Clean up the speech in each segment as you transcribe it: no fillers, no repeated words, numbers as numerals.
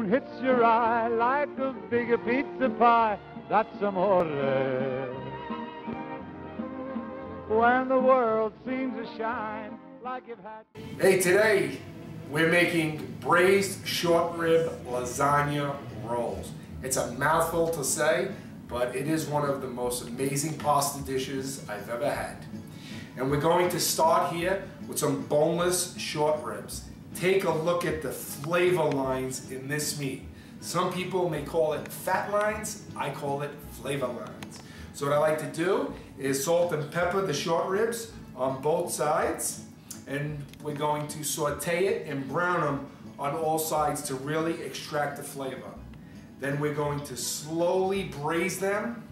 hits your eye like a big pizza pie. That's amore. When the world seems to shine like it had. Hey, today we're making braised short rib lasagna rolls. It's a mouthful to say, but it is one of the most amazing pasta dishes I've ever had. And we're going to start here with some boneless short ribs. Take a look at the flavor lines in this meat. Some people may call it fat lines, I call it flavor lines. So what I like to do is salt and pepper the short ribs on both sides, and we're going to saute it and brown them on all sides to really extract the flavor. Then we're going to slowly braise them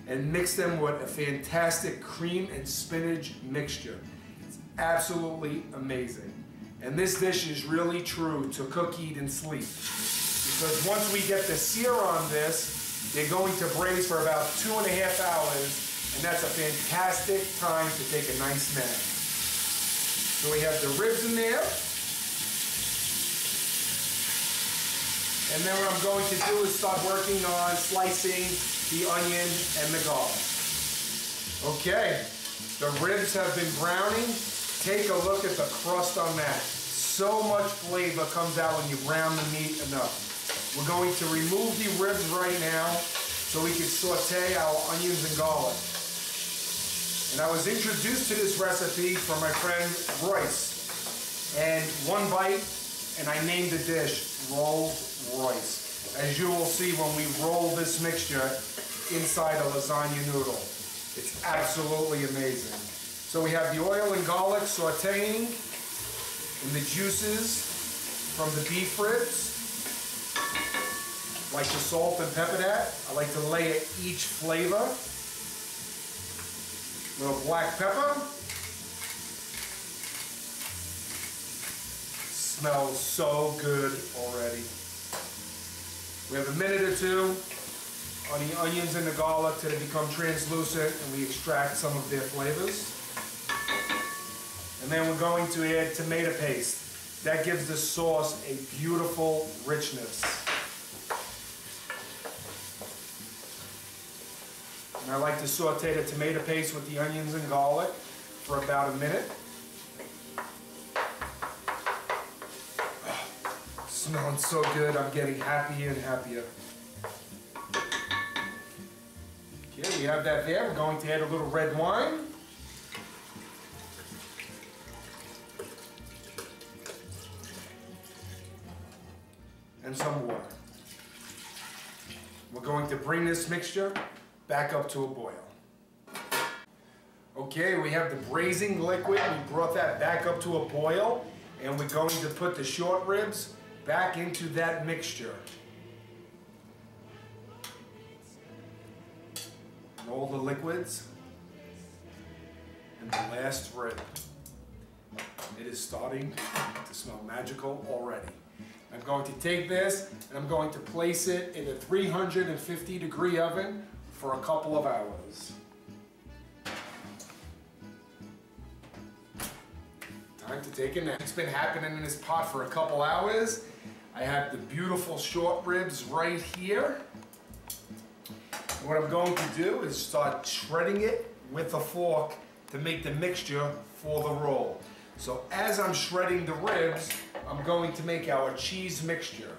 and mix them with a fantastic cream and spinach mixture. It's absolutely amazing. And this dish is really true to cook, eat, and sleep. Because once we get the sear on this, they're going to braise for about 2.5 hours, and that's a fantastic time to take a nice nap. So we have the ribs in there. And then what I'm going to do is start working on slicing the onion and the garlic. Okay, the ribs have been browning. Take a look at the crust on that. So much flavor comes out when you brown the meat enough. We're going to remove the ribs right now so we can saute our onions and garlic. And I was introduced to this recipe from my friend Royce. And one bite, and I named the dish Rolls Royce. As you will see when we roll this mixture inside a lasagna noodle. It's absolutely amazing. So we have the oil and garlic sauteing in the juices from the beef ribs. I like to salt and pepper that. I like to layer each flavor. A little black pepper. Smells so good already. We have a minute or two on the onions and the garlic till they become translucent and we extract some of their flavors. And then we're going to add tomato paste. That gives the sauce a beautiful richness. And I like to saute the tomato paste with the onions and garlic for about a minute. Smelling so good, I'm getting happier and happier. Okay, we have that there. We're going to add a little red wine. And some water. We're going to bring this mixture back up to a boil. Okay, we have the braising liquid. We brought that back up to a boil, and we're going to put the short ribs back into that mixture. And all the liquids. And the last rib. It is starting to smell magical already. I'm going to take this and I'm going to place it in a 350-degree oven for a couple of hours. Time to take a nap. It's been happening in this pot for a couple hours. I have the beautiful short ribs right here. And what I'm going to do is start shredding it with a fork to make the mixture for the roll. So as I'm shredding the ribs, I'm going to make our cheese mixture.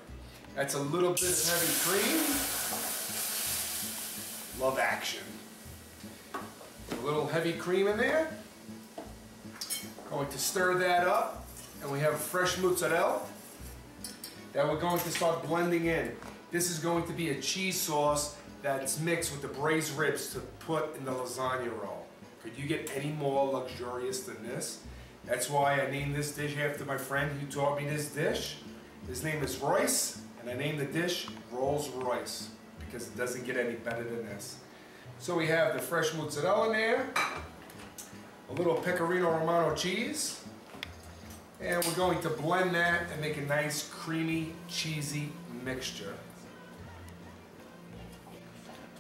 That's a little bit of heavy cream. Love action. A little heavy cream in there. Going to stir that up, and we have fresh mozzarella that we're going to start blending in. This is going to be a cheese sauce that's mixed with the braised ribs to put in the lasagna roll. Could you get any more luxurious than this? That's why I named this dish after my friend who taught me this dish. His name is Royce, and I named the dish Rolls Royce because it doesn't get any better than this. So we have the fresh mozzarella in there, a little pecorino romano cheese, and we're going to blend that and make a nice creamy, cheesy mixture.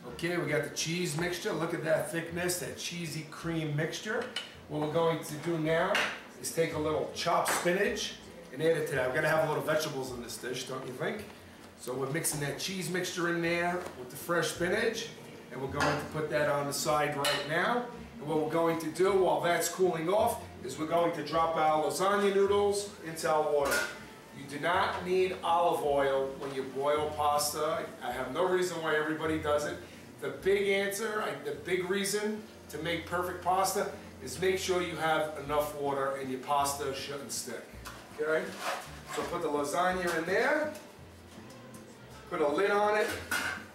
Okay, we got the cheese mixture. Look at that thickness, that cheesy cream mixture. What we're going to do now is take a little chopped spinach and add it to that. We're going to have a little vegetables in this dish, don't you think? So we're mixing that cheese mixture in there with the fresh spinach, and we're going to put that on the side right now. And what we're going to do while that's cooling off is we're going to drop our lasagna noodles into our water. You do not need olive oil when you boil pasta. I have no reason why everybody does it. The big answer, the big reason to make perfect pasta is make sure you have enough water and your pasta shouldn't stick. Okay? So put the lasagna in there. Put a lid on it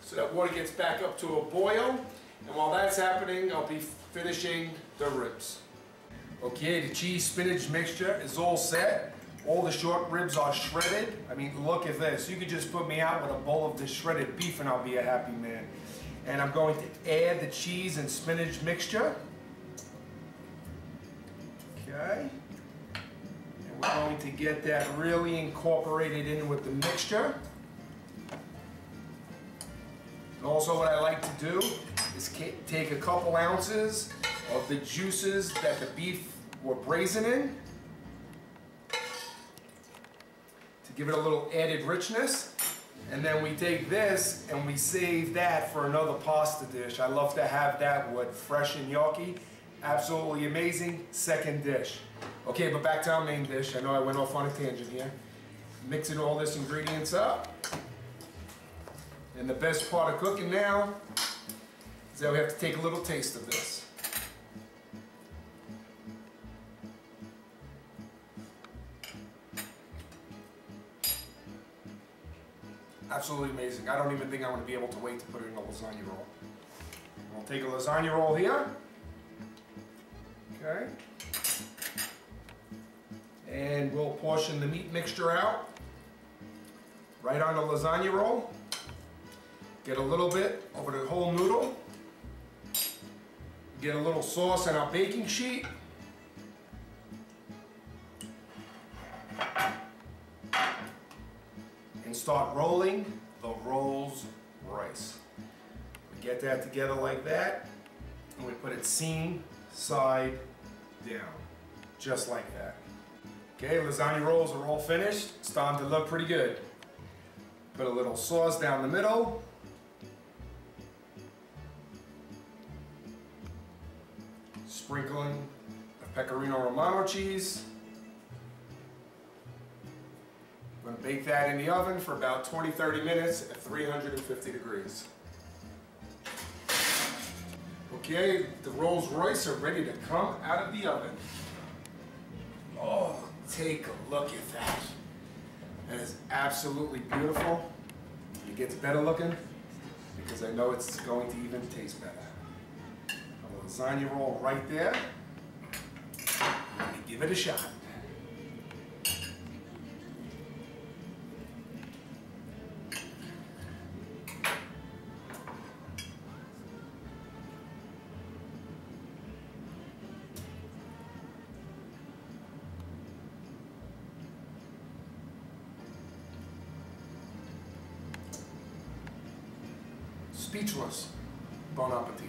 so that water gets back up to a boil. And while that's happening, I'll be finishing the ribs. Okay, the cheese spinach mixture is all set. All the short ribs are shredded. I mean, look at this. You could just put me out with a bowl of this shredded beef and I'll be a happy man. And I'm going to add the cheese and spinach mixture. Okay. And we're going to get that really incorporated in with the mixture. And also what I like to do is take a couple ounces of the juices that the beef were braising in to give it a little added richness. And then we take this and we save that for another pasta dish. I love to have that with fresh gnocchi. Absolutely amazing. Second dish. Okay, but back to our main dish. I know I went off on a tangent here. Mixing all this ingredients up. And the best part of cooking now is that we have to take a little taste of this. Absolutely amazing. I don't even think I'm going to be able to wait to put it in a lasagna roll. We'll take a lasagna roll here. Okay. And we'll portion the meat mixture out right on the lasagna roll. Get a little bit over the whole noodle. Get a little sauce on our baking sheet. And start rolling the Rolls Royce. We get that together like that, and we put it seam side down, just like that. Okay, lasagna rolls are all finished. It's starting to look pretty good. Put a little sauce down the middle. Sprinkling of pecorino romano cheese. I'm going to bake that in the oven for about 20-30 minutes at 350 degrees. Okay, the Rolls Royce are ready to come out of the oven. Oh, take a look at that. That is absolutely beautiful. It gets better looking because I know it's going to even taste better. A lasagna roll right there. Let me give it a shot. Speechless. Bon appetit.